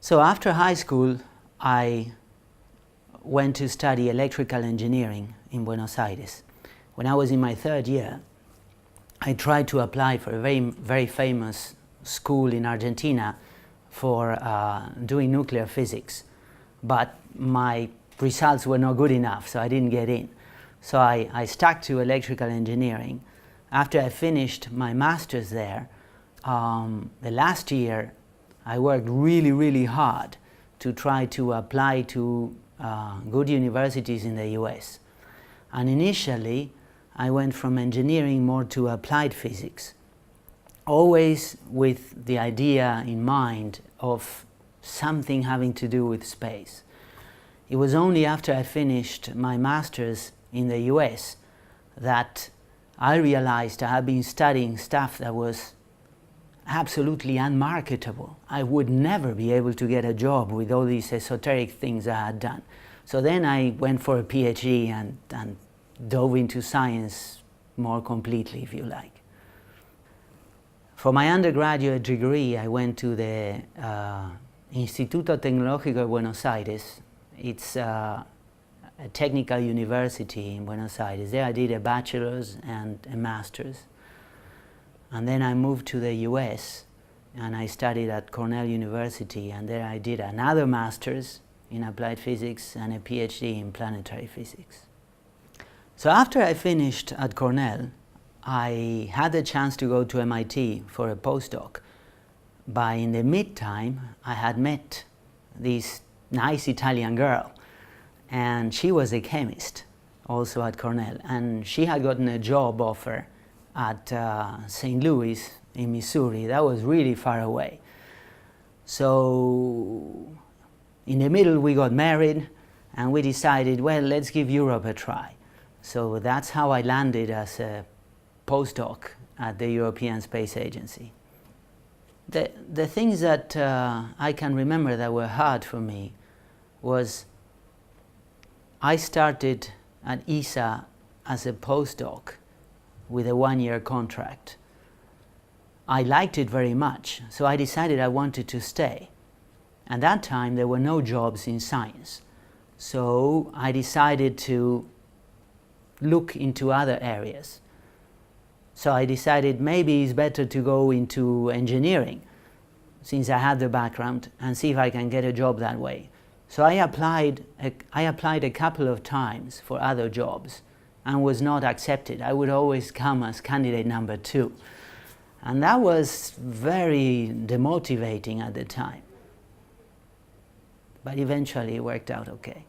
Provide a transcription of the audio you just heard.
So after high school, I went to study electrical engineering in Buenos Aires. When I was in my third year, I tried to apply for a very famous school in Argentina for doing nuclear physics, but my results were not good enough, so I didn't get in. So I stuck to electrical engineering. After I finished my master's there, the last year I worked really hard to try to apply to good universities in the US. And initially I went from engineering more to applied physics, always with the idea in mind of something having to do with space. It was only after I finished my master's in the US that I realized I had been studying stuff that was absolutely unmarketable. I would never be able to get a job with all these esoteric things I had done. So then I went for a PhD and dove into science more completely, if you like. For my undergraduate degree, I went to the Instituto Tecnológico de Buenos Aires. It's a technical university in Buenos Aires. There I did a bachelor's and a master's. And then I moved to the US and I studied at Cornell University, and there I did another master's in applied physics and a PhD in planetary physics. So after I finished at Cornell, I had the chance to go to MIT for a postdoc. But in the meantime, I had met this nice Italian girl, and she was a chemist also at Cornell, and she had gotten a job offer at St. Louis in Missouri. That was really far away. So in the middle we got married and we decided, well, let's give Europe a try. So that's how I landed as a postdoc at the European Space Agency. The things that I can remember that were hard for me was I started at ESA as a postdoc with a one-year contract. I liked it very much, so I decided I wanted to stay. At that time there were no jobs in science, so I decided to look into other areas. So I decided maybe it's better to go into engineering, since I had the background, and see if I can get a job that way. So I applied a couple of times for other jobs and was not accepted. I would always come as candidate number 2. And that was very demotivating at the time. But eventually it worked out okay.